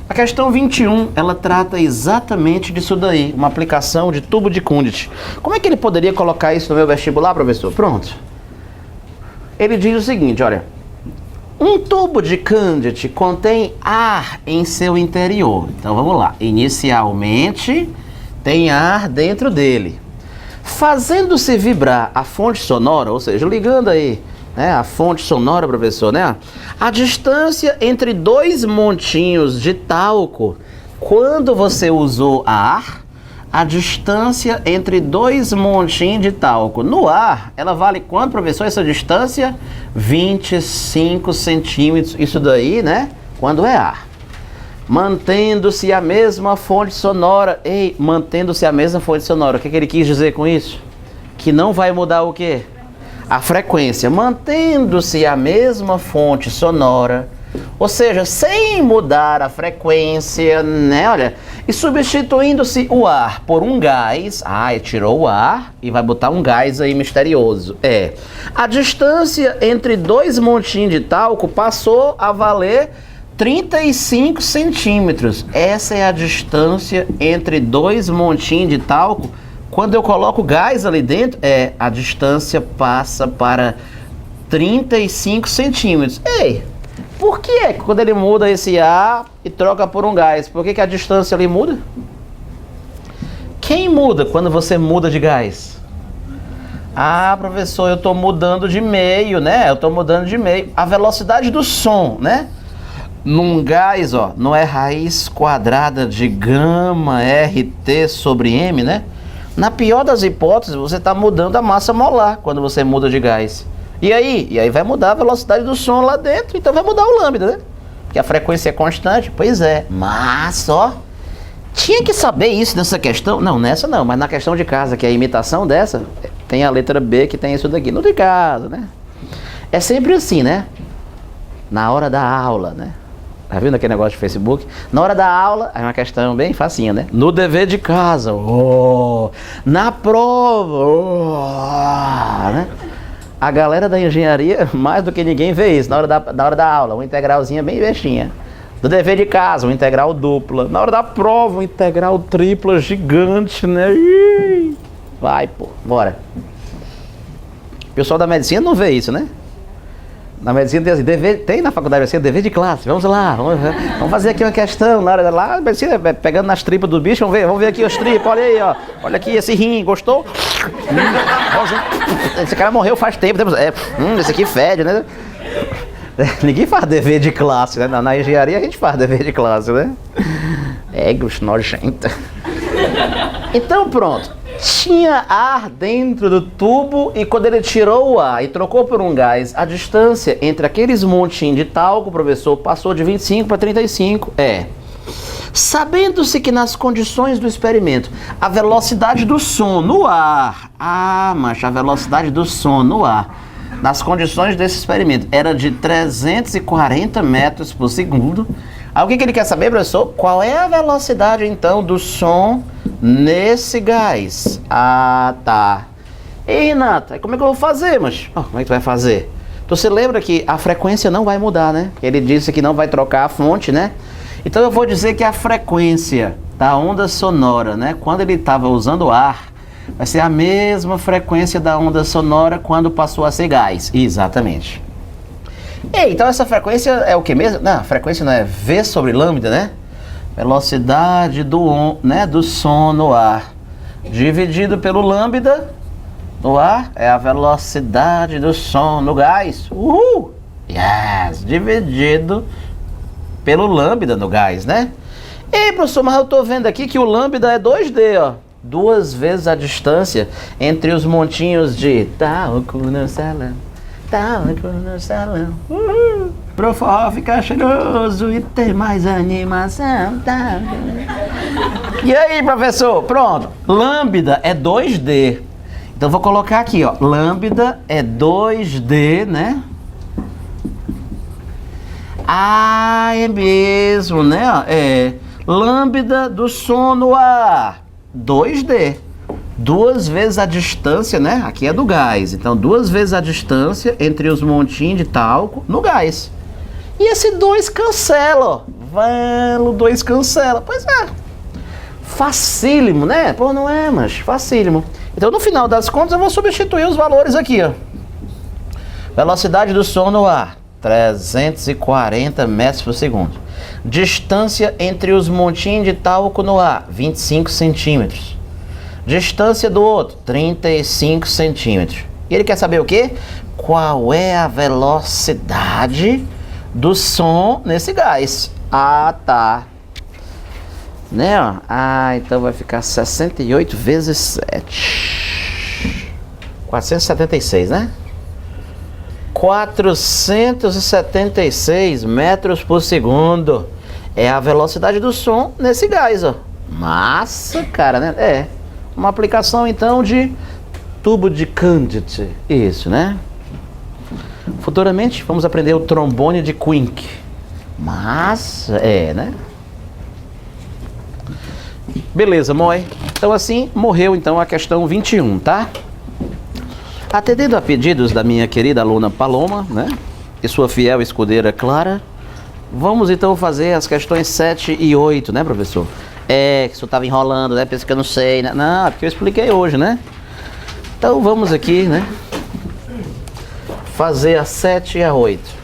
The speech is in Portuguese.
A questão 21, ela trata exatamente disso daí, uma aplicação de tubo de Kundt. Como é que ele poderia colocar isso no meu vestibular, professor? Pronto. Ele diz o seguinte, olha, um tubo de Kundt contém ar em seu interior. Então vamos lá, inicialmente tem ar dentro dele. Fazendo-se vibrar a fonte sonora, ou seja, ligando aí, né, a fonte sonora, professor, né? A distância entre dois montinhos de talco, quando você usou ar, a distância entre dois montinhos de talco no ar, ela vale quanto, professor, essa distância? 25 centímetros, isso daí, né? Quando é ar. Mantendo-se a mesma fonte sonora. Ei, mantendo-se a mesma fonte sonora, o que ele quis dizer com isso? Que não vai mudar o quê? A frequência, mantendo-se a mesma fonte sonora, ou seja, sem mudar a frequência, né? Olha, e substituindo-se o ar por um gás, tirou o ar e vai botar um gás aí misterioso. A distância entre dois montinhos de talco passou a valer 35 centímetros. Essa é a distância entre dois montinhos de talco. Quando eu coloco gás ali dentro, a distância passa para 35 centímetros. Ei, por que é que quando ele muda esse ar e troca por um gás, por que a distância ali muda? Quem muda quando você muda de gás? Professor, eu estou mudando de meio, né? Eu estou mudando de meio. A velocidade do som, né? Num gás, ó, não é raiz quadrada de gama RT sobre M, né? Na pior das hipóteses, você está mudando a massa molar quando você muda de gás. E aí vai mudar a velocidade do som lá dentro, então vai mudar o lambda, né? Porque a frequência é constante, pois é. Mas, ó, tinha que saber isso nessa questão. Não, nessa não, mas na questão de casa, que é a imitação dessa, tem a letra B que tem isso daqui. No de casa, né? É sempre assim, né? Na hora da aula, né? Tá vendo aquele negócio de Facebook? Na hora da aula, é uma questão bem facinha, né? No dever de casa, na prova, né? A galera da engenharia, mais do que ninguém, vê isso. Na hora da aula, uma integralzinha bem bestinha. No dever de casa, uma integral dupla. Na hora da prova, uma integral tripla gigante, né? Vai, pô, bora. O pessoal da medicina não vê isso, né? Na medicina tem assim, tem na faculdade de medicina dever de classe. Vamos lá, vamos fazer aqui uma questão. Na hora lá, a medicina pegando nas tripas do bicho, vamos ver aqui os tripas, olha aí, ó. Olha aqui esse rim, gostou? Esse cara morreu faz tempo. Esse aqui fede, né? Ninguém faz dever de classe, né? Na engenharia a gente faz dever de classe, né? Grosso, nojenta. Então pronto. Tinha ar dentro do tubo e quando ele tirou o ar e trocou por um gás, a distância entre aqueles montinhos de talco, professor, passou de 25 para 35. Sabendo-se que nas condições do experimento, a velocidade do som no ar, mas a velocidade do som no ar, nas condições desse experimento, era de 340 metros por segundo. Aí o que ele quer saber, professor? Qual é a velocidade, então, do som nesse gás? Tá. Ei, Renata, como é que eu vou fazer, mas? Como é que tu vai fazer? Então, você lembra que a frequência não vai mudar, né? Ele disse que não vai trocar a fonte, né? Então, eu vou dizer que a frequência da onda sonora, né? Quando ele estava usando ar, vai ser a mesma frequência da onda sonora quando passou a ser gás. Exatamente. Então essa frequência é o que mesmo? Não, a frequência não é V sobre lambda, né? Velocidade do som no ar dividido pelo lambda no ar é a velocidade do som no gás. Yes! Dividido pelo lambda no gás, né? Ei, professor, mas eu tô vendo aqui que o lambda é 2D, ó. 2 vezes a distância entre os montinhos de talco no salão. Talco no salão. Pro forró ficar cheiroso e ter mais animação. E aí, professor? Pronto. Lambda é 2D. Então vou colocar aqui, ó. Lambda é 2D, né? É mesmo, né? Lambda do som no ar. 2D. 2 vezes a distância, né? Aqui é do gás. Então, 2 vezes a distância entre os montinhos de talco no gás. E esse 2 cancela, ó. Velo, 2 cancela. Pois é. Facílimo, né? Pô, não é, mas facílimo. Então, no final das contas, eu vou substituir os valores aqui, ó. Velocidade do som no ar, 340 metros por segundo. Distância entre os montinhos de talco no ar, 25 centímetros. Distância do outro, 35 centímetros. E ele quer saber o quê? Qual é a velocidade do som nesse gás? Ah, tá. Né, ó? Ah, então vai ficar 68 vezes 7. 476, né? 476 metros por segundo é a velocidade do som nesse gás, ó. Massa, cara, né? É. Uma aplicação, então, de tubo de Candid. Isso, né? Futuramente, vamos aprender o trombone de Quink. Massa, né? Beleza, Moi. Então, assim, morreu, então, a questão 21, tá? Atendendo a pedidos da minha querida aluna Paloma, né? E sua fiel escudeira Clara, vamos então fazer as questões 7 e 8, né, professor? Que o senhor estava enrolando, né? Pensa que eu não sei, né? Não, é porque eu expliquei hoje, né? Então vamos aqui, né? Fazer a 7 e a 8.